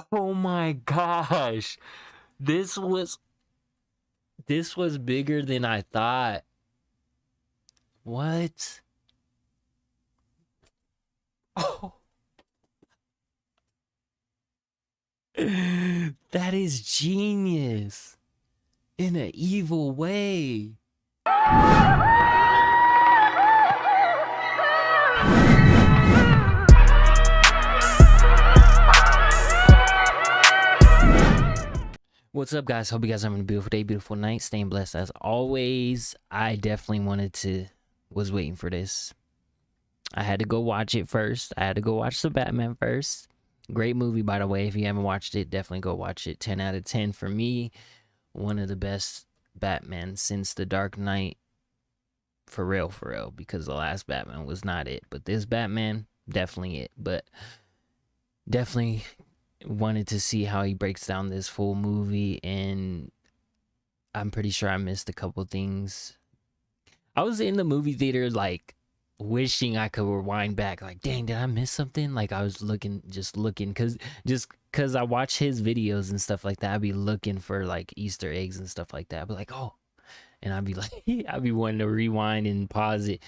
Oh my gosh. This was bigger than I thought. What? Oh. That is genius in an evil way. What's up, guys? Hope you guys are having a beautiful day, beautiful night, staying blessed as always. I definitely was waiting for this. I had to go watch it first. I had to go watch the Batman first. Great movie, by the way. If you haven't watched it, definitely go watch it. 10 out of 10 for me. One of the best Batman since The Dark Knight. For real, because the last Batman was not it. But this Batman, definitely it. But definitely wanted to see how he breaks down this full movie, and I'm pretty sure I missed a couple things. I was in the movie theater like wishing I could rewind back, like, dang, did I miss something? Like, I was looking because I watch his videos and stuff like that. I'd be looking for like Easter eggs and stuff like that. I'd be like, oh, and I'd be like I'd be wanting to rewind and pause it,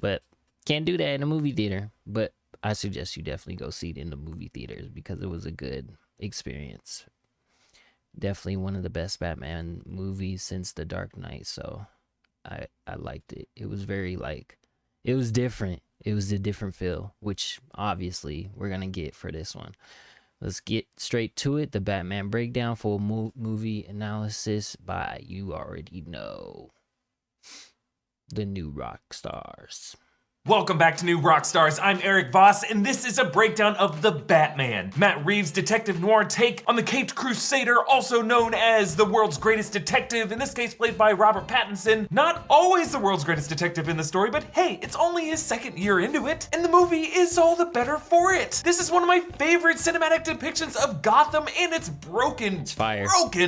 but can't do that in a movie theater. But I suggest you definitely go see it in the movie theaters because it was a good experience. Definitely one of the best Batman movies since The Dark Knight. So I liked it. It was very it was different. It was a different feel, which obviously we're going to get for this one. Let's get straight to it. The Batman breakdown, full movie analysis by, you already know, the new Rockstars. Welcome back to New Rockstars. I'm Eric Voss, and this is a breakdown of The Batman, Matt Reeves' detective noir take on the Caped Crusader, also known as the world's greatest detective, in this case played by Robert Pattinson. Not always the world's greatest detective in the story, but hey, it's only his second year into it, and the movie is all the better for it. This is one of my favorite cinematic depictions of Gotham and its broken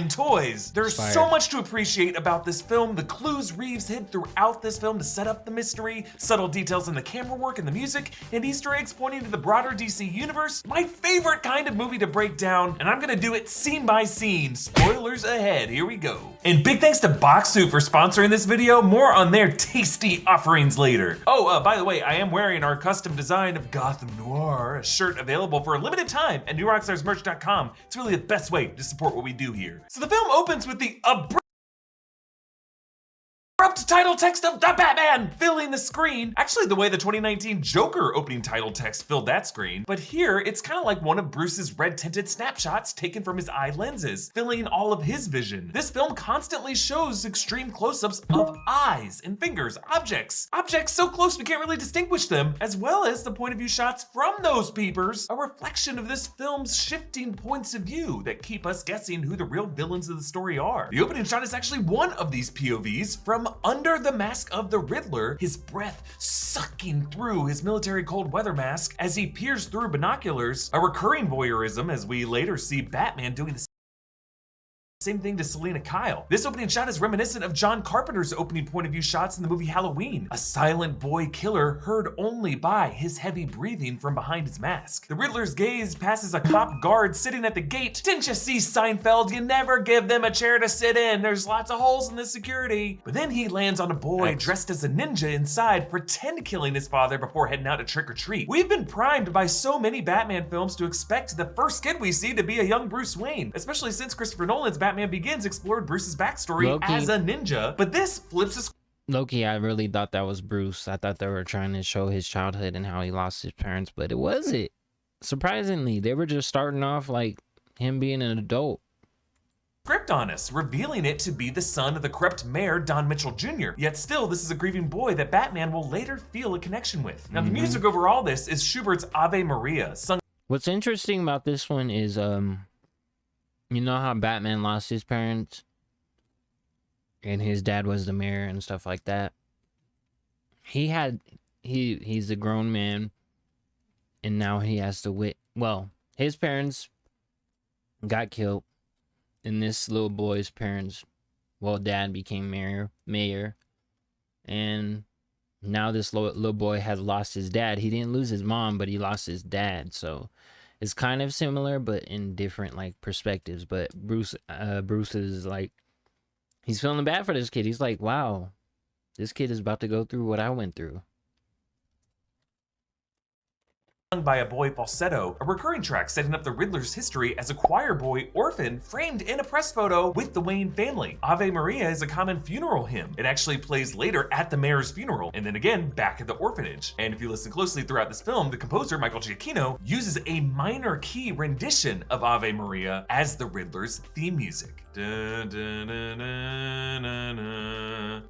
toys. There's so much to appreciate about this film, the clues Reeves hid throughout this film to set up the mystery, subtle details in the camera work and the music, and Easter eggs pointing to the broader DC universe. My favorite kind of movie to break down, and I'm gonna do it scene by scene. Spoilers ahead, here we go. And big thanks to Boxu for sponsoring this video. More on their tasty offerings later. Oh, by the way, I am wearing our custom design of Gotham Noir, a shirt available for a limited time at newrockstarsmerch.com. It's really the best way to support what we do here. So the film opens with the abrupt title text of The Batman filling the screen. Actually, the way the 2019 Joker opening title text filled that screen. But here, it's kind of like one of Bruce's red-tinted snapshots taken from his eye lenses, filling all of his vision. This film constantly shows extreme close-ups of eyes and fingers, objects so close we can't really distinguish them, as well as the point of view shots from those peepers, a reflection of this film's shifting points of view that keep us guessing who the real villains of the story are. The opening shot is actually one of these POVs from under the mask of the Riddler, his breath sucking through his military cold weather mask as he peers through binoculars, a recurring voyeurism as we later see Batman doing the same thing to Selena Kyle. This opening shot is reminiscent of John Carpenter's opening point of view shots in the movie Halloween, a silent boy killer heard only by his heavy breathing from behind his mask. The Riddler's gaze passes a cop guard sitting at the gate. Didn't you see, Seinfeld? You never give them a chair to sit in. There's lots of holes in the security. But then he lands on a boy dressed as a ninja inside, pretend killing his father before heading out to trick or treat. We've been primed by so many Batman films to expect the first kid we see to be a young Bruce Wayne, especially since Christopher Nolan's Batman Begins explored Bruce's backstory as a ninja, but this flips a Loki, I really thought that was Bruce. I thought they were trying to show his childhood and how he lost his parents, but it wasn't. Surprisingly, they were just starting off like him being an adult. Script on us, revealing it to be the son of the corrupt mayor, Don Mitchell Jr. Yet still, this is a grieving boy that Batman will later feel a connection with. Now, the music over all this is Schubert's Ave Maria, sung. What's interesting about this one is, you know how Batman lost his parents and his dad was the mayor and stuff like that? He's a grown man and now he has to his parents got killed and this little boy's parents, dad became mayor, and now this little boy has lost his dad. He didn't lose his mom, but he lost his dad, so It's kind of similar, but in different like perspectives. But Bruce is like, he's feeling bad for this kid. He's like, wow, this kid is about to go through what I went through. By a boy falsetto, a recurring track setting up the Riddler's history as a choir boy orphan framed in a press photo with the Wayne family. Ave Maria is a common funeral hymn. It actually plays later at the mayor's funeral, and then again back at the orphanage. And if you listen closely throughout this film, the composer, Michael Giacchino, uses a minor key rendition of Ave Maria as the Riddler's theme music.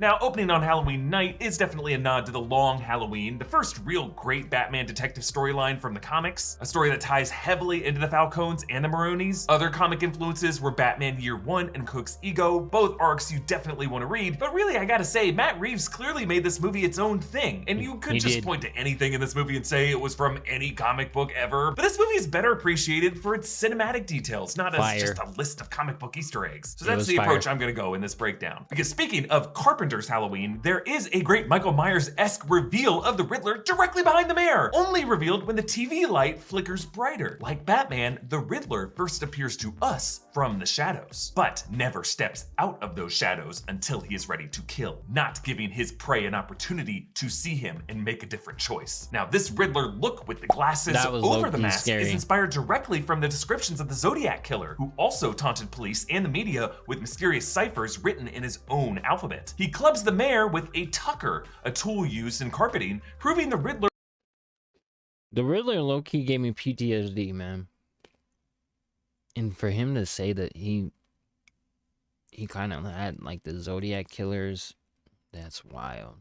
Now, opening on Halloween night is definitely a nod to The Long Halloween, the first real great Batman detective storyline from the comics, a story that ties heavily into the Falcones and the Maronis. Other comic influences were Batman Year One and Cook's Ego, both arcs you definitely want to read, but really I gotta say, Matt Reeves clearly made this movie its own thing, and you could just point to anything in this movie and say it was from any comic book ever, but this movie is better appreciated for its cinematic details, not as just a list of comic book Easter eggs. So that's the approach I'm gonna go in this breakdown. Because speaking of Carpenter's Halloween, there is a great Michael Myers-esque reveal of the Riddler directly behind the mayor, only revealed when the TV light flickers brighter. Like Batman, the Riddler first appears to us from the shadows, but never steps out of those shadows until he is ready to kill, not giving his prey an opportunity to see him and make a different choice. Now, this Riddler look with the glasses over the mask is inspired directly from the descriptions of the Zodiac Killer, who also taunted police and the media with mysterious ciphers written in his own alphabet. He clubs the mayor with a tucker, a tool used in carpeting, proving the Riddler. The Riddler low-key gave me PTSD, man. And for him to say that he kind of had like the Zodiac Killers, that's wild.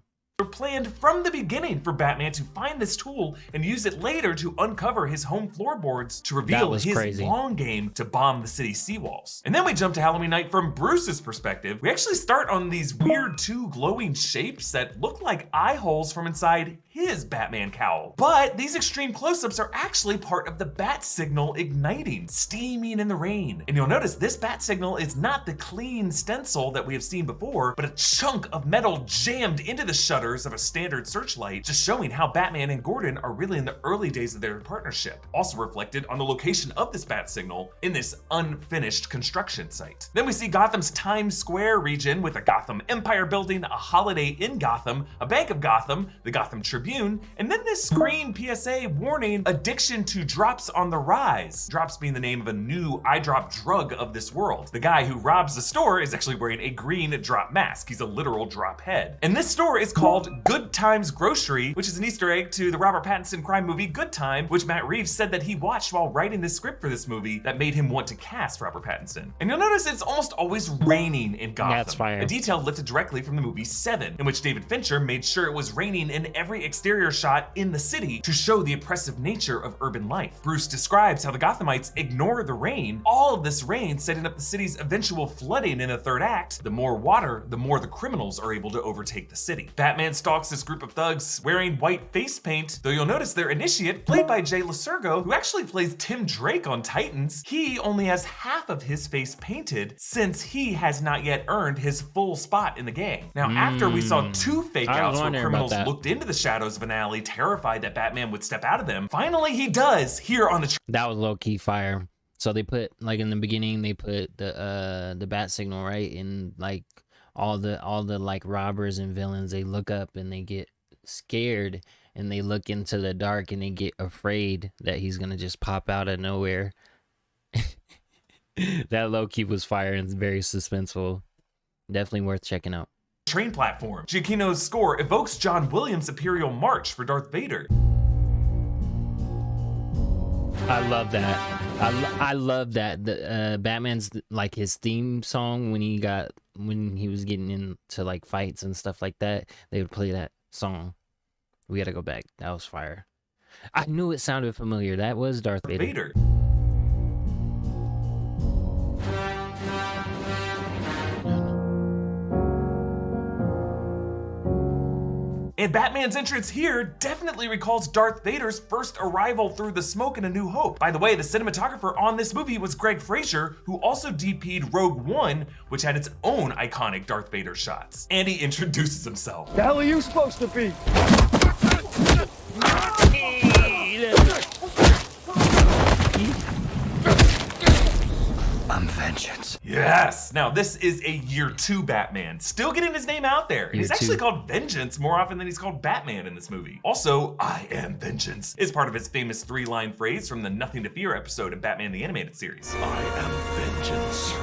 Planned from the beginning for Batman to find this tool and use it later to uncover his home floorboards to reveal his long game to bomb the city's seawalls. And then we jump to Halloween night from Bruce's perspective. We actually start on these weird two glowing shapes that look like eye holes from inside his Batman cowl. But these extreme close-ups are actually part of the bat signal igniting, steaming in the rain. And you'll notice this bat signal is not the clean stencil that we have seen before, but a chunk of metal jammed into the shutters of a standard searchlight, just showing how Batman and Gordon are really in the early days of their partnership. Also reflected on the location of this bat signal in this unfinished construction site. Then we see Gotham's Times Square region with a Gotham Empire building, a Holiday Inn Gotham, a Bank of Gotham, the Gotham Tribune, and then this screen PSA warning addiction to drops on the rise. Drops being the name of a new eye drop drug of this world. The guy who robs the store is actually wearing a green drop mask. He's a literal drop head. And this store is called Good Times Grocery, which is an Easter egg to the Robert Pattinson crime movie Good Time, which Matt Reeves said that he watched while writing the script for this movie that made him want to cast Robert Pattinson. And you'll notice it's almost always raining in Gotham. That's fire. A detail lifted directly from the movie Seven, in which David Fincher made sure it was raining in every exterior shot in the city to show the oppressive nature of urban life. Bruce describes how the Gothamites ignore the rain, all of this rain setting up the city's eventual flooding in the third act. The more water, the more the criminals are able to overtake the city. Batman stalks this group of thugs wearing white face paint, though you'll notice their initiate, played by Jay Lasurgo, who actually plays Tim Drake on Titans, he only has half of his face painted since he has not yet earned his full spot in the gang. Now, after we saw two fake outs where criminals looked into the shadows of an alley, terrified that Batman would step out of them, finally he does here on the That was low-key fire. So they put, like in the beginning, they put the bat signal, right? And like all the like robbers and villains, they look up and they get scared and they look into the dark and they get afraid that he's gonna just pop out of nowhere. That low-key was fire and very suspenseful. Definitely worth checking out. Train platform. Giacchino's score evokes John Williams' Imperial March for Darth Vader. I love that. I love that. The Batman's like his theme song when he was getting into like fights and stuff like that, they would play that song. We gotta go back. That was fire. I knew it sounded familiar. That was Darth Vader. And Batman's entrance here definitely recalls Darth Vader's first arrival through the smoke in A New Hope. By the way, the cinematographer on this movie was Greg Fraser, who also DP'd Rogue One, which had its own iconic Darth Vader shots. And he introduces himself. The hell are you supposed to be? Yes! Now, this is a year 2 Batman, still getting his name out there. And he's actually called Vengeance more often than he's called Batman in this movie. Also, I am Vengeance is part of his famous 3-line phrase from the Nothing to Fear episode of Batman the Animated Series. I am vengeance.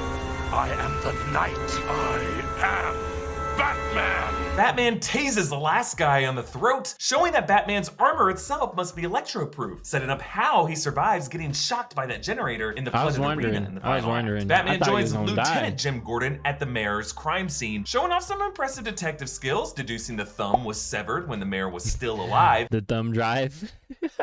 I am the night. I am Batman! Batman tases the last guy on the throat, showing that Batman's armor itself must be electro-proof, setting up how he survives getting shocked by that generator in the flooded arena in the final act. Batman joins Lieutenant Jim Gordon at the mayor's crime scene, showing off some impressive detective skills, deducing the thumb was severed when the mayor was still alive. The thumb drive.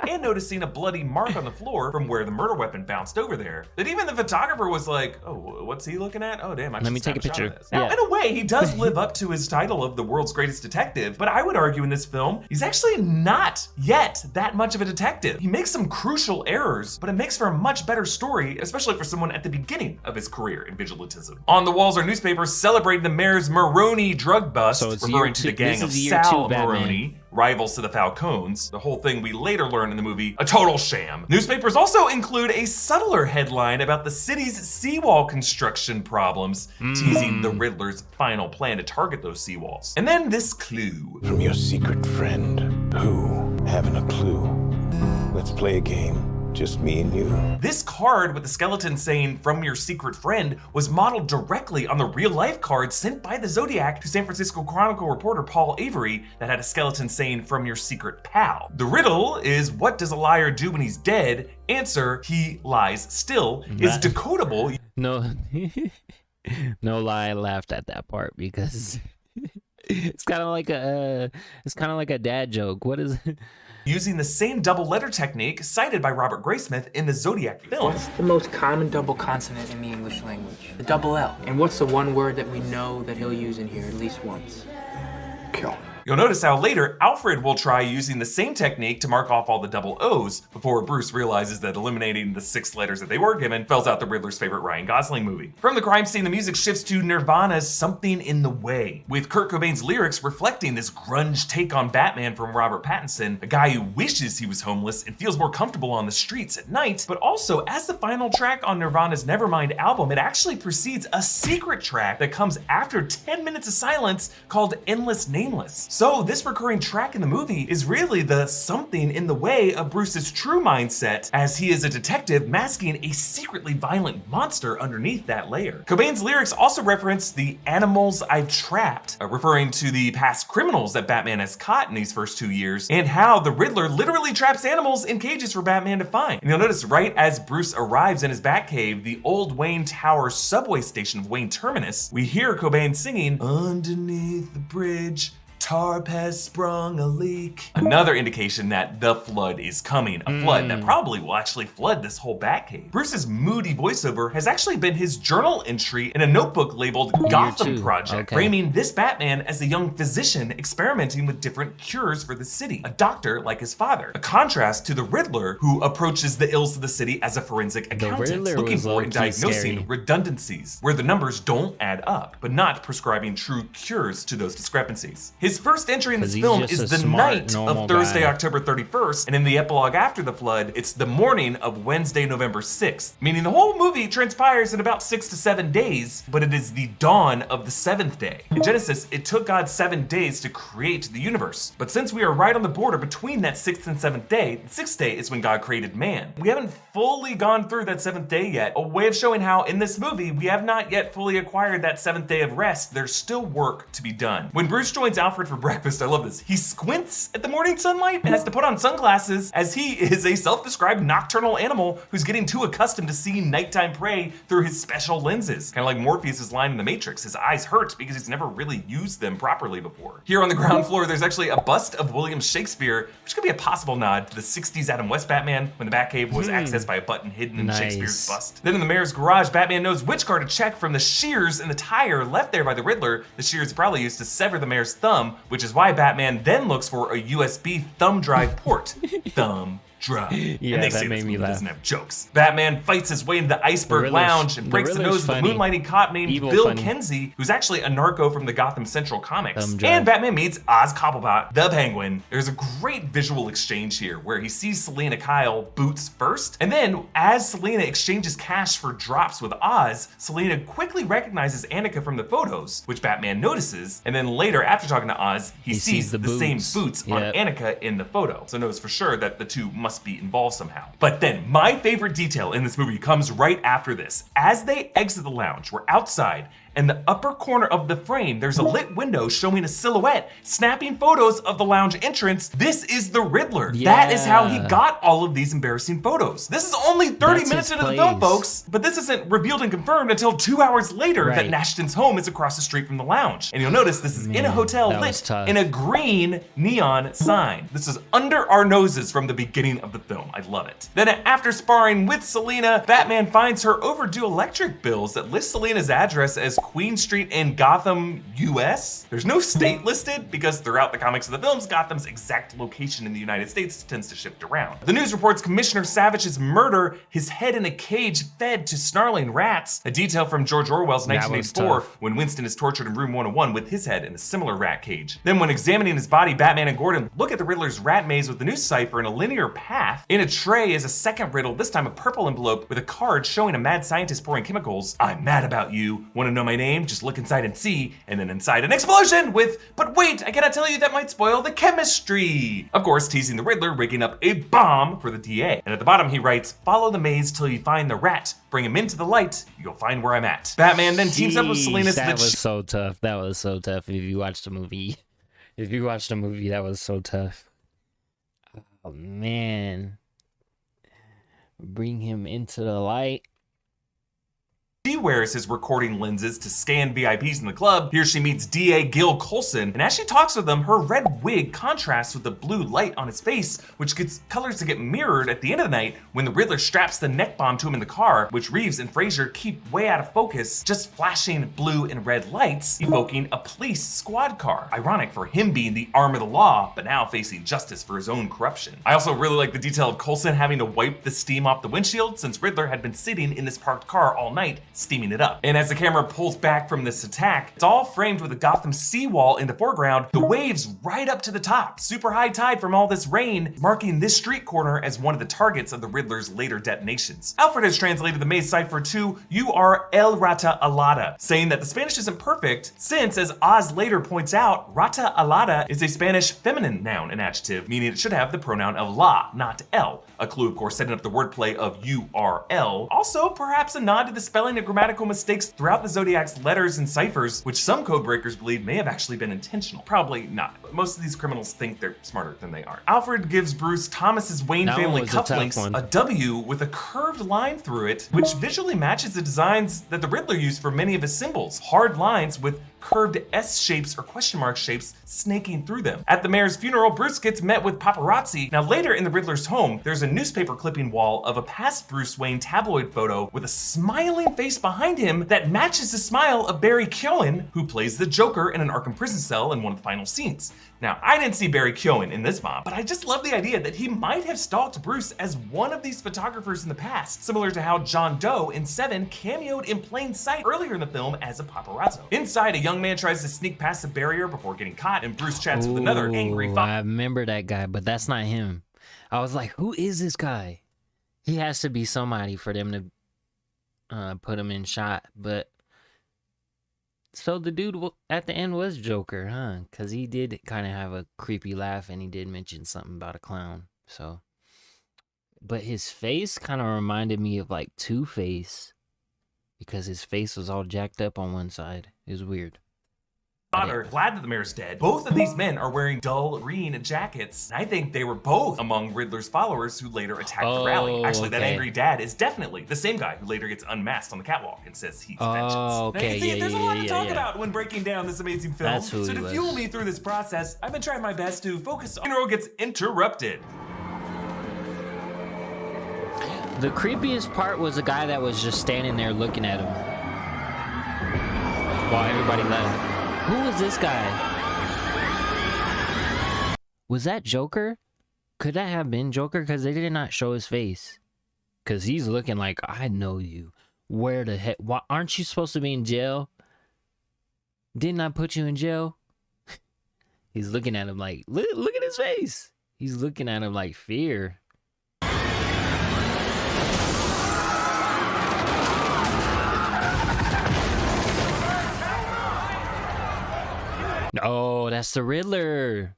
And noticing a bloody mark on the floor from where the murder weapon bounced over there. That even the photographer was like, oh, what's he looking at? Oh, damn, Let me take a picture. Now, in a way, he does live up to his title of the world's greatest detective, but I would argue in this film, he's actually not yet that much of a detective. He makes some crucial errors, but it makes for a much better story, especially for someone at the beginning of his career in vigilantism. On the walls are newspapers celebrating the mayor's Maroni drug bust, referring to the gang of Sal Maroni, rivals to the Falcones, the whole thing we later learn in the movie, a total sham. Newspapers also include a subtler headline about the city's seawall construction problems, teasing the Riddler's final plan to target those seawalls. And then this clue. From your secret friend, who haven't a clue. Let's play a game. Just me and you. This card with the skeleton saying, "From your secret friend," was modeled directly on the real-life card sent by the Zodiac to San Francisco Chronicle reporter Paul Avery that had a skeleton saying, "From your secret pal." The riddle is, what does a liar do when he's dead? Answer, he lies still. Is decodable. No, no lie, I laughed at that part because it's kind of like a dad joke. What is it? Using the same double letter technique cited by Robert Graysmith in the Zodiac film. What's the most common double consonant in the English language? The double L. And what's the one word that we know that he'll use in here at least once? Kill. You'll notice how later Alfred will try using the same technique to mark off all the double O's before Bruce realizes that eliminating the 6 letters that they were given spells out the Riddler's favorite Ryan Gosling movie. From the crime scene, the music shifts to Nirvana's Something in the Way, with Kurt Cobain's lyrics reflecting this grunge take on Batman from Robert Pattinson, a guy who wishes he was homeless and feels more comfortable on the streets at night. But also, as the final track on Nirvana's Nevermind album, it actually precedes a secret track that comes after 10 minutes of silence called Endless Nameless. So this recurring track in the movie is really the something in the way of Bruce's true mindset, as he is a detective masking a secretly violent monster underneath that layer. Cobain's lyrics also reference the animals I've trapped, referring to the past criminals that Batman has caught in these first 2 years, and how the Riddler literally traps animals in cages for Batman to find. And you'll notice right as Bruce arrives in his Batcave, the old Wayne Tower subway station of Wayne Terminus, we hear Cobain singing, "Underneath the bridge, tarp has sprung a leak." Another indication that the flood is coming, a flood that probably will actually flood this whole Batcave. Bruce's moody voiceover has actually been his journal entry in a notebook labeled Gotham Project, framing this Batman as a young physician experimenting with different cures for the city, a doctor like his father. A contrast to the Riddler, who approaches the ills of the city as a forensic accountant, looking for and diagnosing redundancies, where the numbers don't add up, but not prescribing true cures to those discrepancies. His first entry in this film is the night of Thursday, October 31st, and in the epilogue after the flood, it's the morning of Wednesday, November 6th, meaning the whole movie transpires in about 6 to 7 days, but it is the dawn of the 7th day. In Genesis, it took God 7 days to create the universe, but since we are right on the border between that 6th and 7th day, the 6th day is when God created man. We haven't fully gone through that 7th day yet, a way of showing how in this movie, we have not yet fully acquired that 7th day of rest. There's still work to be done. When Bruce joins Alfred for breakfast, I love this. He squints at the morning sunlight and has to put on sunglasses, as he is a self-described nocturnal animal who's getting too accustomed to seeing nighttime prey through his special lenses. Kind of like Morpheus' line in The Matrix. His eyes hurt because he's never really used them properly before. Here on the ground floor, there's actually a bust of William Shakespeare, which could be a possible nod to the 60s Adam West Batman when the Batcave was accessed by a button hidden in Shakespeare's bust. Then in the mayor's garage, Batman knows which car to check from the shears in the tire left there by the Riddler. The shears probably used to sever the mayor's thumb, which is why Batman then looks for a USB thumb drive port. Thumb drug. Yeah, and they that say made this me movie laugh. doesn't have jokes. Batman fights his way into the Iceberg Riddler's- Lounge and the breaks the Riddler's nose of a funny. moonlighting cop named Evil Bill funny. Kenzie, who's actually a narco from the Gotham Central comics. Thumb drive. And Batman meets Oz Cobblepot, the Penguin. There's a great visual exchange here where he sees Selena Kyle boots first, and then as Selena exchanges cash for drops with Oz, Selena quickly recognizes Annika from the photos, which Batman notices, and then later, after talking to Oz, he sees the same boots on Yep. Annika in the photo, so knows for sure that the two must be involved somehow. But then, my favorite detail in this movie comes right after this. As they exit the lounge, we're outside, in the upper corner of the frame, there's a lit window showing a silhouette snapping photos of the lounge entrance. This is the Riddler. That is how he Yeah. got all of these embarrassing photos. This is only 30 That's minutes his into the film, place. folks, but this isn't revealed and confirmed until 2 hours later that Right. Nashton's home is across the street from the lounge. And you'll notice this is in a Man, hotel that was lit tough. in a green neon sign. This is under our noses from the beginning of the film. I love it. Then after sparring with Selena, Batman finds her overdue electric bills that list Selena's address as Queen Street in Gotham, US. There's no state listed because throughout the comics of the films, Gotham's exact location in the United States tends to shift around. The news reports Commissioner Savage's murder, his head in a cage fed to snarling rats, a detail from George Orwell's That was 1984 tough. when Winston is tortured in room 101 with his head in a similar rat cage. Then when examining his body, Batman and Gordon look at the Riddler's rat maze with the news cipher in a linear path. In a tray is a second riddle, this time a purple envelope with a card showing a mad scientist pouring chemicals. I'm mad about you. Want to know my name? Just look inside and see. And then inside an explosion with, but wait, I cannot tell you, that might spoil the chemistry. Of course, teasing the Riddler rigging up a bomb for the DA. And at the bottom he writes, follow the maze till you find the rat. Bring him into the light. You'll find where I'm at. Batman then teams up with Selena so That that was so tough. That was so tough. If you watched the movie, that was so tough. Oh man, bring him into the light. She wears his recording lenses to scan VIPs in the club. Here she meets DA Gil Colson, and as she talks with him, her red wig contrasts with the blue light on his face, which gets colors to get mirrored at the end of the night when the Riddler straps the neck bomb to him in the car, which Reeves and Fraser keep way out of focus, just flashing blue and red lights, evoking a police squad car. Ironic for him being the arm of the law, but now facing justice for his own corruption. I also really like the detail of Colson having to wipe the steam off the windshield since Riddler had been sitting in this parked car all night, steaming it up. And as the camera pulls back from this attack, it's all framed with a Gotham seawall in the foreground, the waves right up to the top, super high tide from all this rain, marking this street corner as one of the targets of the Riddler's later detonations. Alfred has translated the maze cipher to, you are El Rata Alada, saying that the Spanish isn't perfect, since, as Oz later points out, Rata Alada is a Spanish feminine noun and adjective, meaning it should have the pronoun of la, not el. A clue, of course, setting up the wordplay of URL. Also, perhaps a nod to the spelling and grammatical mistakes throughout the Zodiac's letters and ciphers, which some code breakers believe may have actually been intentional. Probably not, but most of these criminals think they're smarter than they are. Alfred gives Bruce Thomas's Wayne That one family was a tough cufflinks one. a W with a curved line through it, which visually matches the designs that the Riddler used for many of his symbols. Hard lines with curved S shapes or question mark shapes snaking through them. At the mayor's funeral, Bruce gets met with paparazzi. Now later in the Riddler's home, there's a newspaper clipping wall of a past Bruce Wayne tabloid photo with a smiling face behind him that matches the smile of Barry Keoghan, who plays the Joker in an Arkham prison cell in one of the final scenes. Now, I didn't see Barry Keoghan in this mob, but I just love the idea that he might have stalked Bruce as one of these photographers in the past, similar to how John Doe in Seven cameoed in plain sight earlier in the film as a paparazzo. Inside, a young man tries to sneak past the barrier before getting caught, and Bruce chats with another angry Ooh, fox. I remember that guy, but that's not him. I was like, who is this guy? He has to be somebody for them to put him in shot. But so the dude at the end was Joker, huh? Because he did kind of have a creepy laugh, and he did mention something about a clown. So, but his face kind of reminded me of like Two-Face, because his face was all jacked up on one side. It was weird. Daughter, glad that the mayor's dead. Both of these men are wearing dull green jackets. And I think they were both among Riddler's followers who later attacked the rally. Actually, that okay. angry dad is definitely the same guy who later gets unmasked on the catwalk and says he's vengeance. Now, you okay, can see, yeah, there's a yeah, lot to yeah, talk yeah. about when breaking down this amazing film. That's who So he to was. fuel me through this process, I've been trying my best to focus on. Funeral gets interrupted. The creepiest part was the guy that was just standing there looking at him while everybody left. Who was this guy? Was that Joker? Could that have been Joker? Because they did not show his face. Because he's looking like, I know you. Where the heck? Why aren't you supposed to be in jail? Didn't I put you in jail? He's looking at him like, look at his face. He's looking at him like fear. Oh, that's the Riddler.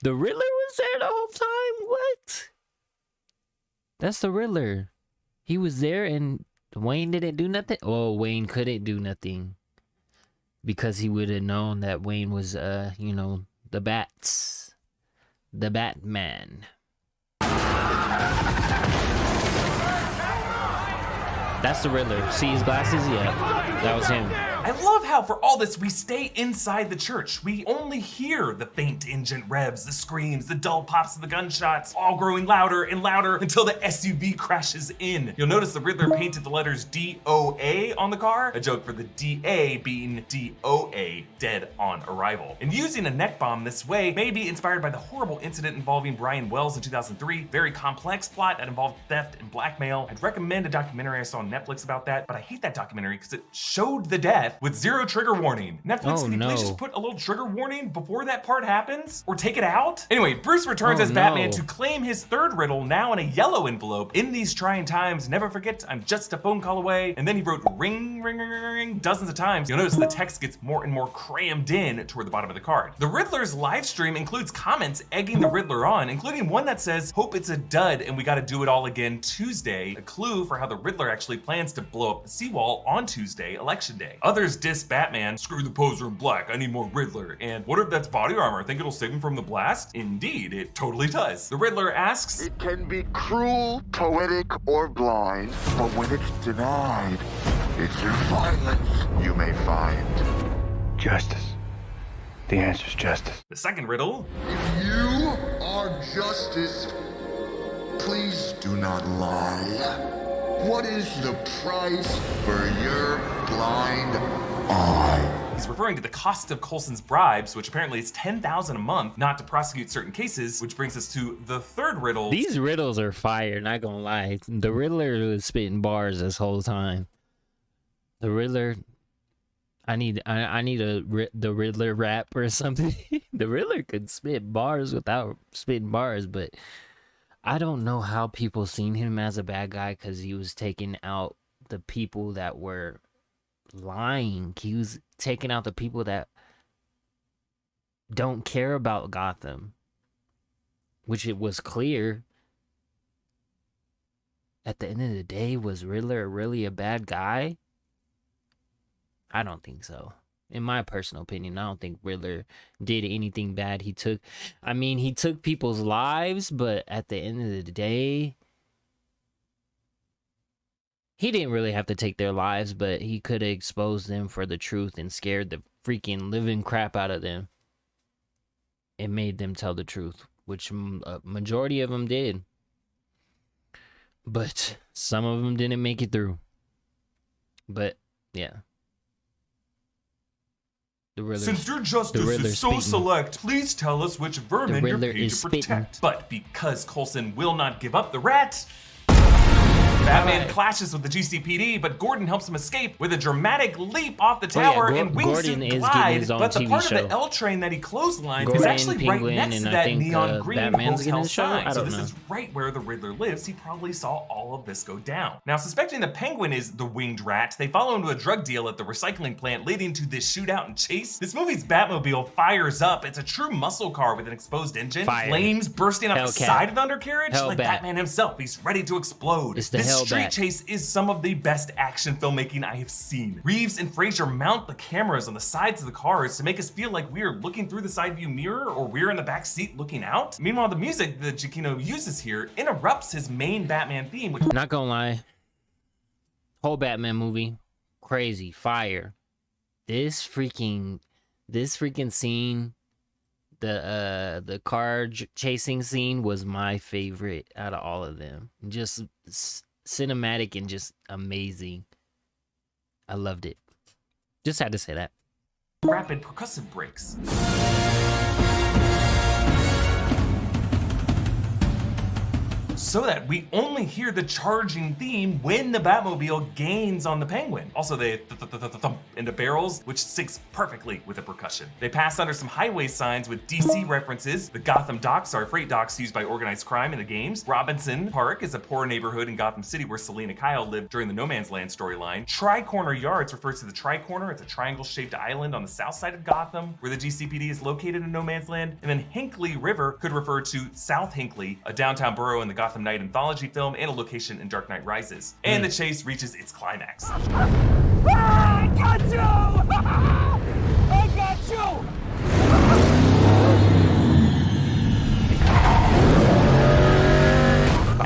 The Riddler was there the whole time? What? That's the Riddler. He was there and Wayne didn't do nothing? Oh, Wayne couldn't do nothing. Because he would have known that Wayne was, you know, the Bats. The Batman. That's the Riddler. See his glasses? Yeah, that was him. I love how for all this we stay inside the church. We only hear the faint engine revs, the screams, the dull pops of the gunshots, all growing louder and louder until the SUV crashes in. You'll notice the Riddler painted the letters DOA on the car, a joke for the DA being DOA, dead on arrival. And using a neck bomb this way may be inspired by the horrible incident involving Brian Wells in 2003. Very complex plot that involved theft and blackmail. I'd recommend a documentary I saw on Netflix about that, but I hate that documentary because it showed the death with zero trigger warning. Netflix, can you please just put a little trigger warning before that part happens? Or take it out? Anyway, Bruce returns as Batman to claim his third riddle, now in a yellow envelope. In these trying times, never forget, I'm just a phone call away. And then he wrote ring, ring, ring, ring, ring dozens of times. You'll notice the text gets more and more crammed in toward the bottom of the card. The Riddler's live stream includes comments egging the Riddler on, including one that says, hope it's a dud and we gotta do it all again Tuesday. A clue for how the Riddler actually plans to blow up the seawall on Tuesday, election day. Others diss Batman, screw the poser in black, I need more Riddler. And what if that's body armor? Think it'll save him from the blast? Indeed, it totally does. The Riddler asks, it can be cruel, poetic, or blind, but when it's denied, it's your violence you may find. Justice. The answer's justice. The second riddle, If you are justice, please do not lie. What is the price for your blind eye? he's referring to the cost of Coulson's bribes, which apparently is $10,000 a month, not to prosecute certain cases, which brings us to the third riddle. These riddles are fire, not gonna lie. The Riddler was spitting bars this whole time. The Riddler, I need the Riddler rap or something. The Riddler could spit bars without spitting bars, but I don't know how people seen him as a bad guy because he was taking out the people that were lying. He was taking out the people that don't care about Gotham, which it was clear. At the end of the day, was Riddler really a bad guy? I don't think so. In my personal opinion, I don't think Riddler did anything bad. He took people's lives, but at the end of the day, he didn't really have to take their lives, but he could have exposed them for the truth and scared the freaking living crap out of them. It made them tell the truth, which a majority of them did. But some of them didn't make it through. But, yeah. Since your justice is so select, please tell us which vermin you're paid to protect. But because Coulson will not give up the rat, Batman clashes with the GCPD, but Gordon helps him escape with a dramatic leap off the tower and wingsuit glide. But the part of the L train that he clotheslines is actually right next to that neon green hotel sign. So this is right where the Riddler lives. He probably saw all of this go down. Now, suspecting the Penguin is the winged rat, they follow into a drug deal at the recycling plant, leading to this shootout and chase. This movie's Batmobile fires up. It's a true muscle car with an exposed engine. Flames bursting up the side of the undercarriage. Like Batman himself, he's ready to explode. This street chase is some of the best action filmmaking I have seen. Reeves and Fraser mount the cameras on the sides of the cars to make us feel like we're looking through the side view mirror or we're in the back seat looking out. Meanwhile, the music that Giacchino uses here interrupts his main Batman theme. Which not gonna lie, whole Batman movie, crazy, fire. This freaking scene, the car chasing scene was my favorite out of all of them. Just cinematic and just amazing. I loved it. Just had to say that. Rapid percussive breaks. so that we only hear the charging theme when the Batmobile gains on the Penguin. Also, they thump into barrels, which syncs perfectly with the percussion. They pass under some highway signs with DC references. The Gotham docks are freight docks used by organized crime in the games. Robinson Park is a poor neighborhood in Gotham City where Selina Kyle lived during the No Man's Land storyline. Tri-Corner Yards refers to the Tri-Corner. It's a triangle-shaped island on the south side of Gotham where the GCPD is located in No Man's Land. And then Hinkley River could refer to South Hinkley, a downtown borough in the Gotham Knight anthology film and a location in Dark Knight Rises. And the chase reaches its climax. I got you! I got you!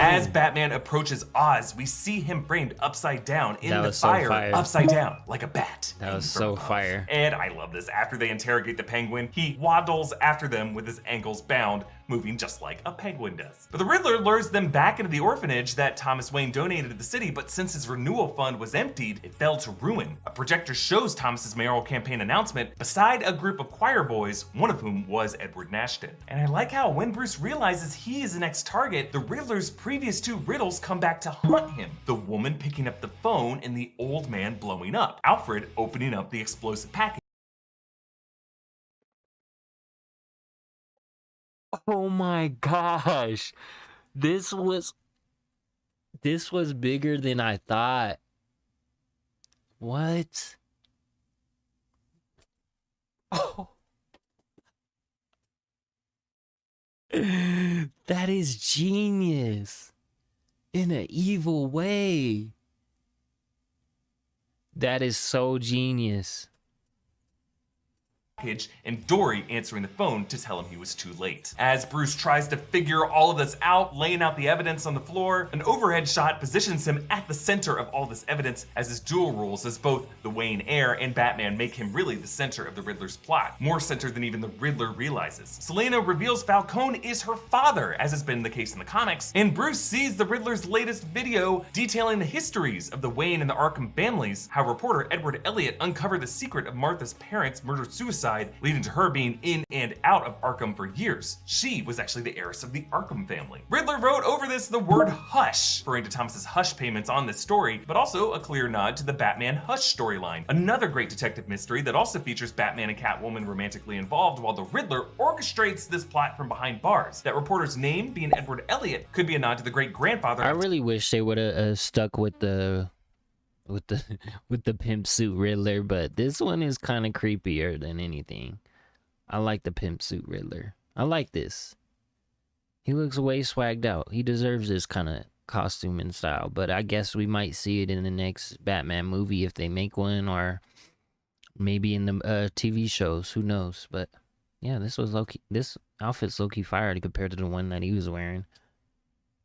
As Batman approaches Oz, we see him framed upside down in That the was so fire, fire. upside down like a bat. That was from so above. fire. And I love this. After they interrogate the Penguin, he waddles after them with his ankles bound, moving just like a penguin does. But the Riddler lures them back into the orphanage that Thomas Wayne donated to the city, but since his renewal fund was emptied, it fell to ruin. A projector shows Thomas's mayoral campaign announcement beside a group of choir boys, one of whom was Edward Nashton. And I like how when Bruce realizes he is the next target, the Riddler's previous two riddles come back to haunt him. The woman picking up the phone and the old man blowing up. Alfred opening up the explosive package. Oh my gosh. This was bigger than I thought. What? Oh. That is genius. In an evil way. That is so genius. And Dory answering the phone to tell him he was too late. As Bruce tries to figure all of this out, laying out the evidence on the floor, an overhead shot positions him at the center of all this evidence as his dual roles as both the Wayne heir and Batman make him really the center of the Riddler's plot, more center than even the Riddler realizes. Selena reveals Falcone is her father, as has been the case in the comics, and Bruce sees the Riddler's latest video detailing the histories of the Wayne and the Arkham families, how reporter Edward Elliot uncovered the secret of Martha's parents' murder-suicide, leading to her being in and out of Arkham for years. She was actually the heiress of the Arkham family. Riddler wrote over this the word hush, referring to Thomas's hush payments on this story, but also a clear nod to the Batman Hush storyline, another great detective mystery that also features Batman and Catwoman romantically involved, while the Riddler orchestrates this plot from behind bars. That reporter's name, being Edward Elliot, could be a nod to the great-grandfather. I really wish they would have stuck with the pimp suit Riddler, but this one is kind of creepier than anything. I like the pimp suit Riddler. I like this. He looks way swagged out. He deserves this kind of costume and style, but I guess we might see it in the next Batman movie if they make one, or maybe in the TV shows. Who knows? But yeah, this outfit's low-key fire compared to the one that he was wearing.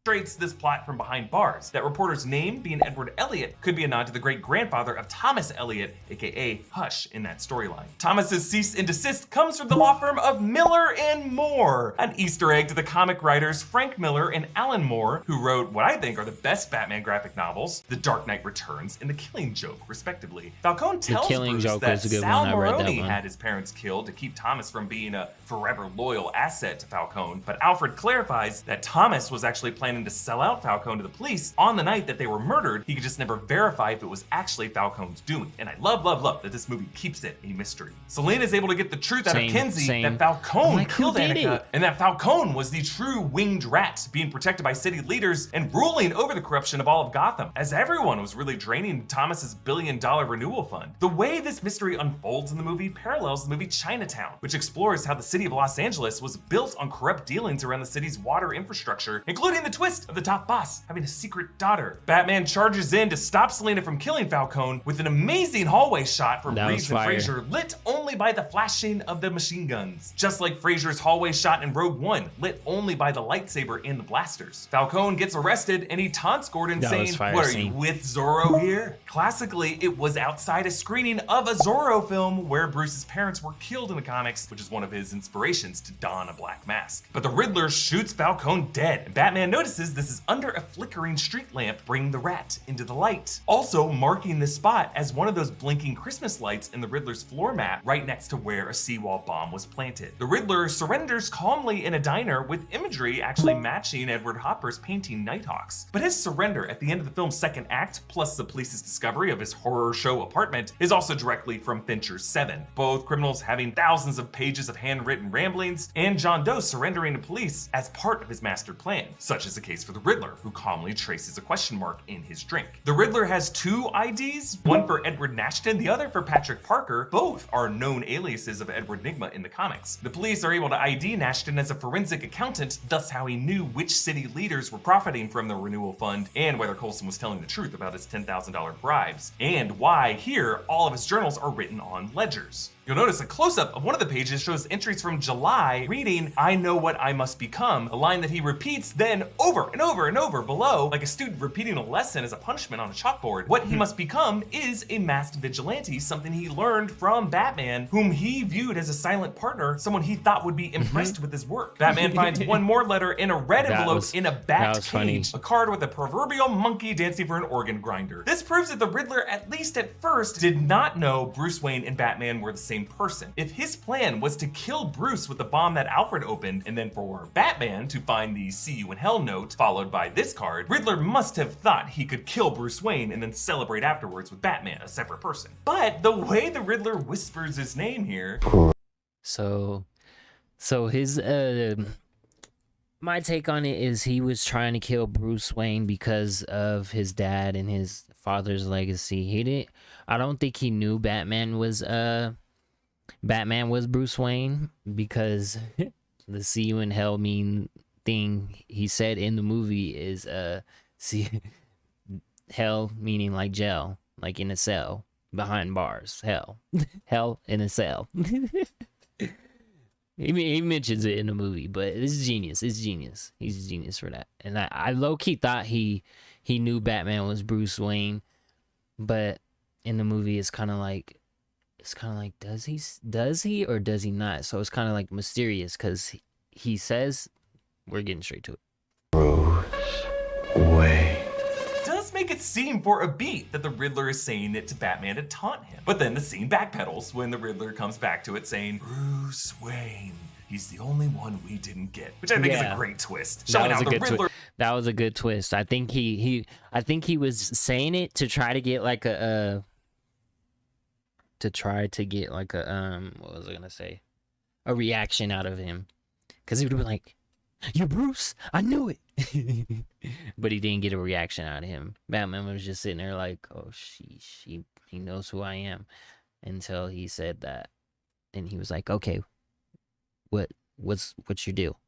This plot from behind bars. That reporter's name, being Edward Elliot, could be a nod to the great-grandfather of Thomas Elliot, aka Hush, in that storyline. Thomas's cease and desist comes from the law firm of Miller and Moore, an Easter egg to the comic writers Frank Miller and Alan Moore, who wrote what I think are the best Batman graphic novels, The Dark Knight Returns and The Killing Joke, respectively. Falcone tells Bruce that Sal Maroni had his parents killed to keep Thomas from being a forever loyal asset to Falcone, but Alfred clarifies that Thomas was actually planning to sell out Falcone to the police on the night that they were murdered. He could just never verify if it was actually Falcone's doing. And I love that this movie keeps it a mystery. Selena is able to get the truth out of Kinsey that Falcone killed Annika, and that Falcone was the true winged rat, being protected by city leaders and ruling over the corruption of all of Gotham, as everyone was really draining Thomas's billion-dollar renewal fund. The way this mystery unfolds in the movie parallels the movie Chinatown, which explores how the city of Los Angeles was built on corrupt dealings around the city's water infrastructure, including the twist of the top boss having a secret daughter. Batman charges in to stop Selena from killing Falcone with an amazing hallway shot from Reeves and Fraser, lit only by the flashing of the machine guns. Just like Fraser's hallway shot in Rogue One, lit only by the lightsaber and the blasters. Falcone gets arrested and he taunts Gordon saying, "What are you, with Zorro here?" Classically, it was outside a screening of a Zorro film where Bruce's parents were killed in the comics, which is one of his inspirations to don a black mask. But the Riddler shoots Falcone dead, and Batman notices notices this is under a flickering street lamp, bringing the rat into the light. Also marking this spot as one of those blinking Christmas lights in the Riddler's floor mat right next to where a seawall bomb was planted. The Riddler surrenders calmly in a diner with imagery actually matching Edward Hopper's painting Nighthawks. But his surrender at the end of the film's second act, plus the police's discovery of his horror show apartment, is also directly from Fincher's Seven. Both criminals having thousands of pages of handwritten ramblings, and John Doe surrendering to police as part of his master plan. Such is the case for the Riddler, who calmly traces a question mark in his drink. The Riddler has two IDs, one for Edward Nashton, the other for Patrick Parker. Both are known aliases of Edward Nygma in the comics. The police are able to ID Nashton as a forensic accountant, thus how he knew which city leaders were profiting from the renewal fund and whether Coulson was telling the truth about his $10,000 bribes, and why here all of his journals are written on ledgers. You'll notice a close-up of one of the pages shows entries from July reading, "I know what I must become," a line that he repeats then over and over and over below, like a student repeating a lesson as a punishment on a chalkboard. What he must become is a masked vigilante, something he learned from Batman, whom he viewed as a silent partner, someone he thought would be impressed with his work. Batman finds one more letter in a red envelope in a bat cage, funny. a card with a proverbial monkey dancing for an organ grinder. This proves that the Riddler, at least at first, did not know Bruce Wayne and Batman were the same person. If his plan was to kill Bruce with the bomb that Alfred opened, and then for Batman to find the "See You in Hell" note followed by this card, Riddler must have thought he could kill Bruce Wayne and then celebrate afterwards with Batman, a separate person. But the way the Riddler whispers his name here... So his my take on it is he was trying to kill Bruce Wayne because of his dad and his father's legacy. I don't think he knew Batman was Bruce Wayne, because the "See You in Hell" mean thing he said in the movie is see hell meaning like jail, like in a cell behind bars. Hell in a cell. He mentions it in the movie, but it's genius. He's a genius for that. And I low-key thought he knew Batman was Bruce Wayne, but in the movie it's kind of like does he or does he not? So it's kind of like mysterious, because he says, we're getting straight to it. Bruce Wayne. Does make it seem for a beat that the Riddler is saying it to Batman to taunt him. But then the scene backpedals when the Riddler comes back to it saying, "Bruce Wayne, he's the only one we didn't get," which I think is a great twist. Showing how the Riddler... That was a good twist. I think he was saying it to try to get like what was I gonna say? A reaction out of him. Because he would have been like, "You Bruce, I knew it." But he didn't get a reaction out of him. Batman was just sitting there like, "Oh, he knows who I am," until he said that. And he was like, "Okay, what's your deal?"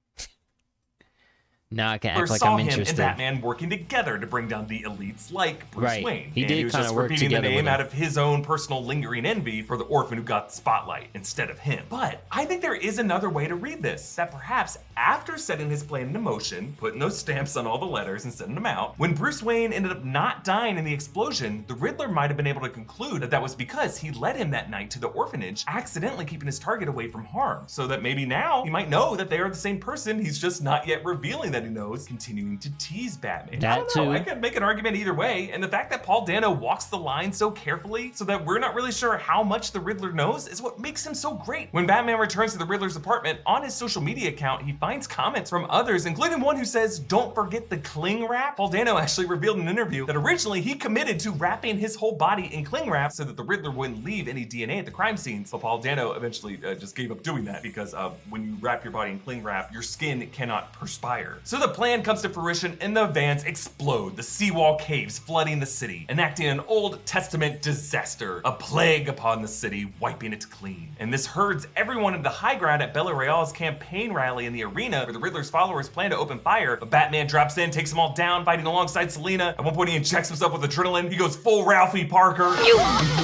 Now I can act like I'm interested. Him and Batman working together to bring down the elites like Bruce Wayne. He did was kind just of work repeating the together name with out of his own personal lingering envy for the orphan who got the spotlight instead of him. But I think there is another way to read this, that perhaps after setting his plan into motion, putting those stamps on all the letters and sending them out, when Bruce Wayne ended up not dying in the explosion, the Riddler might have been able to conclude that was because he led him that night to the orphanage, accidentally keeping his target away from harm, so that maybe now he might know that they are the same person, he's just not yet revealing that he knows, continuing to tease Batman. I don't know, I could make an argument either way, and the fact that Paul Dano walks the line so carefully so that we're not really sure how much the Riddler knows is what makes him so great. When Batman returns to the Riddler's apartment, on his social media account, he finds comments from others, including one who says, "Don't forget the cling wrap." Paul Dano actually revealed in an interview that originally he committed to wrapping his whole body in cling wrap so that the Riddler wouldn't leave any DNA at the crime scenes, but Paul Dano eventually just gave up doing that because when you wrap your body in cling wrap, your skin cannot perspire. So the plan comes to fruition and the vans explode, the seawall caves flooding the city, enacting an Old Testament disaster, a plague upon the city, wiping it clean. And this herds everyone into high ground at Bella Real's campaign rally in the arena where the Riddler's followers plan to open fire, but Batman drops in, takes them all down, fighting alongside Selina. At one point he injects himself with adrenaline, he goes full Ralphie Parker. You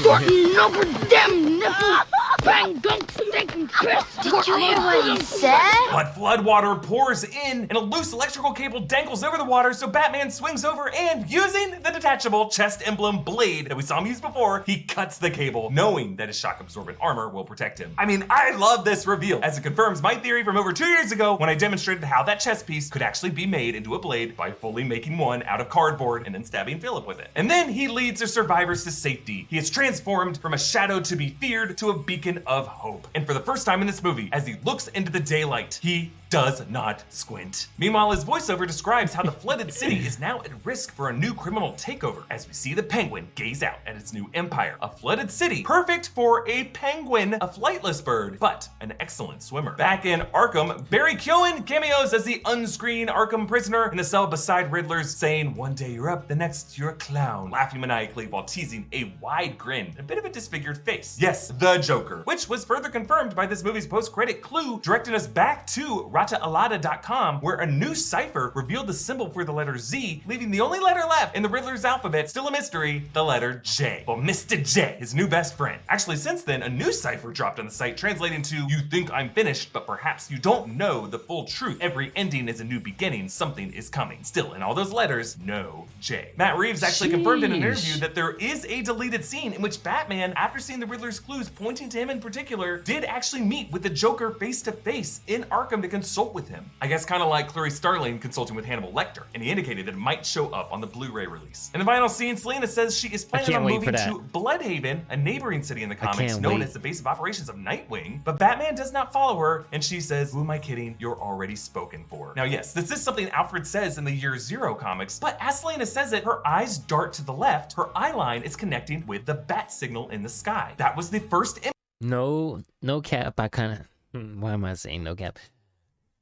fucking Notre Dame nipple! bang, don't stinking piss. Did you hear what he said? But floodwater pours in, and a loose electrical cable dangles over the water, so Batman swings over and, using the detachable chest emblem blade that we saw him use before, he cuts the cable, knowing that his shock-absorbent armor will protect him. I mean, I love this reveal, as it confirms my theory from over 2 years ago when I demonstrated how that chest piece could actually be made into a blade by fully making one out of cardboard and then stabbing Philip with it. And then he leads the survivors to safety. He is transformed from a shadow to be feared to a beacon of hope. And for the first time in this movie, as he looks into the daylight, he does not squint. Meanwhile, his voiceover describes how the flooded city is now at risk for a new criminal takeover as we see the Penguin gaze out at its new empire. A flooded city, perfect for a penguin, a flightless bird, but an excellent swimmer. Back in Arkham, Barry Keoghan cameos as the unscreened Arkham prisoner in the cell beside Riddler's, saying, "One day you're up, the next you're a clown," laughing maniacally while teasing a wide grin and a bit of a disfigured face. Yes, the Joker, which was further confirmed by this movie's post-credit clue, directing us back to RataAlada.com, where a new cipher revealed the symbol for the letter Z, leaving the only letter left in the Riddler's alphabet still a mystery, the letter J. Well, Mr. J, his new best friend. Actually, since then, a new cipher dropped on the site translating to, "You think I'm finished, but perhaps you don't know the full truth. Every ending is a new beginning. Something is coming." Still, in all those letters, no J. Matt Reeves actually confirmed in an interview that there is a deleted scene in which Batman, after seeing the Riddler's clues pointing to him in particular, did actually meet with the Joker face to face in Arkham to consult with him. I guess kind of like Clarice Starling consulting with Hannibal Lecter, and he indicated that it might show up on the Blu-ray release. In the final scene, Selena says she is planning on moving to Bloodhaven, a neighboring city in the comics known as the base of operations of Nightwing, but Batman does not follow her, and she says, "Who am I kidding? You're already spoken for." Now yes, this is something Alfred says in the Year Zero comics, but as Selena says it, her eyes dart to the left, her eye line is connecting with the bat signal in the sky. That was the first No cap. I kind of, why am I saying no cap?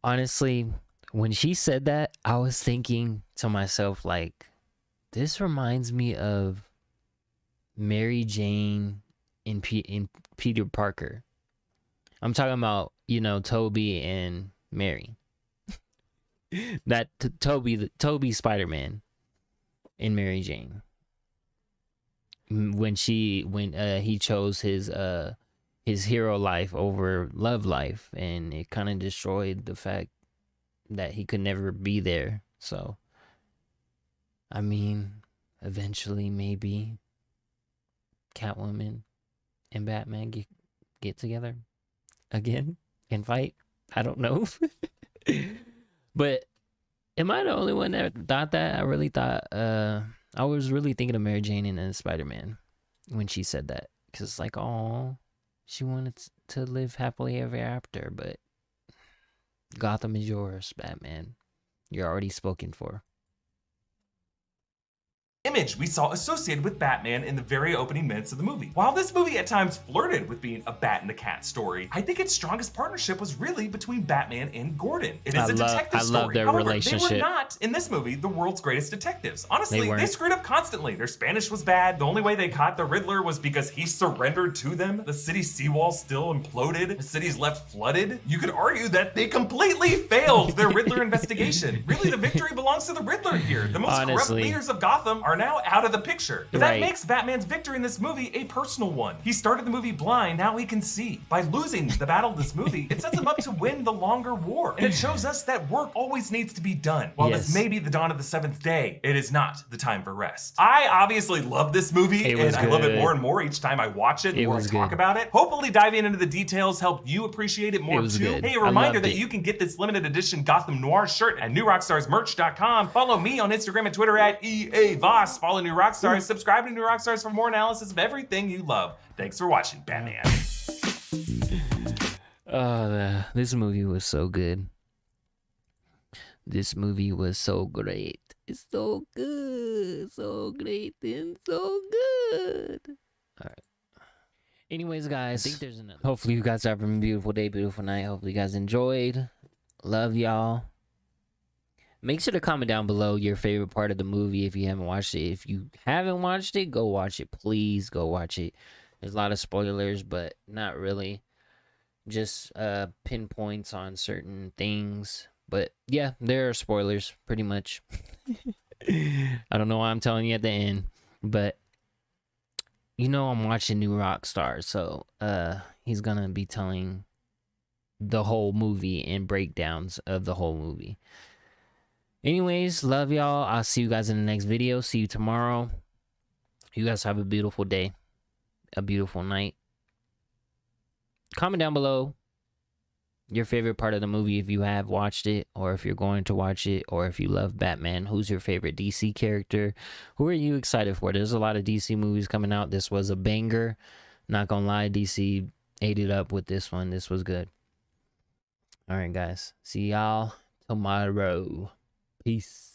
Honestly, when she said that, I was thinking to myself, like, this reminds me of Mary Jane in Peter Parker. I'm talking about, Toby and Mary. That Toby Spider-Man and Mary Jane. When he chose his hero life over love life, and it kind of destroyed the fact that he could never be there. So, I mean, eventually maybe Catwoman and Batman get together again and fight. I don't know. But am I the only one that thought that? I really thought, I was really thinking of Mary Jane and then Spider-Man when she said that. Because it's like, oh, she wanted to live happily ever after, but Gotham is yours, Batman. You're already spoken for. Image we saw associated with Batman in the very opening minutes of the movie. While this movie at times flirted with being a bat and the cat story, I think its strongest partnership was really between Batman and Gordon. It is a detective story. I love their However, relationship. they were not, in this movie, the world's greatest detectives. Honestly, They they screwed up constantly. Their Spanish was bad. The only way they caught the Riddler was because he surrendered to them. The city's seawall still imploded. The city's left flooded. You could argue that they completely failed their Riddler investigation. Really, the victory belongs to the Riddler here. The most corrupt leaders of Gotham are now out of the picture. But that makes Batman's victory in this movie a personal one. He started the movie blind, now he can see. By losing the battle of this movie, it sets him up to win the longer war. And it shows us that work always needs to be done. While this may be the dawn of the seventh day, it is not the time for rest. I obviously love this movie, and I love it more and more each time I watch it, or talk about it. Hopefully diving into the details helped you appreciate it more too. Hey, a reminder that you can get this limited edition Gotham Noir shirt at newrockstarsmerch.com. Follow me on Instagram and Twitter at EAVoss. Follow New Rockstars. Subscribe to New Rockstars for more analysis of everything you love. Thanks for watching, Batman. This movie was so good. This movie was so great. It's so good. So great and so good. All right. Anyways, guys, I think there's another. Hopefully you guys are having a beautiful day, beautiful night. Hopefully you guys enjoyed. Love y'all. Make sure to comment down below your favorite part of the movie if you haven't watched it. If you haven't watched it, go watch it. Please go watch it. There's a lot of spoilers, but not really. Just pinpoints on certain things. But yeah, there are spoilers, pretty much. I don't know why I'm telling you at the end. But, I'm watching New Rockstars. So, He's gonna be telling the whole movie and breakdowns of the whole movie. Anyways, love y'all. I'll see you guys in the next video. See you tomorrow. You guys have a beautiful day, a beautiful night. Comment down below your favorite part of the movie if you have watched it, or if you're going to watch it, or if you love Batman. Who's your favorite DC character? Who are you excited for? There's a lot of DC movies coming out. This was a banger. Not gonna lie, DC ate it up with this one. This was good. All right, guys. See y'all tomorrow. Peace.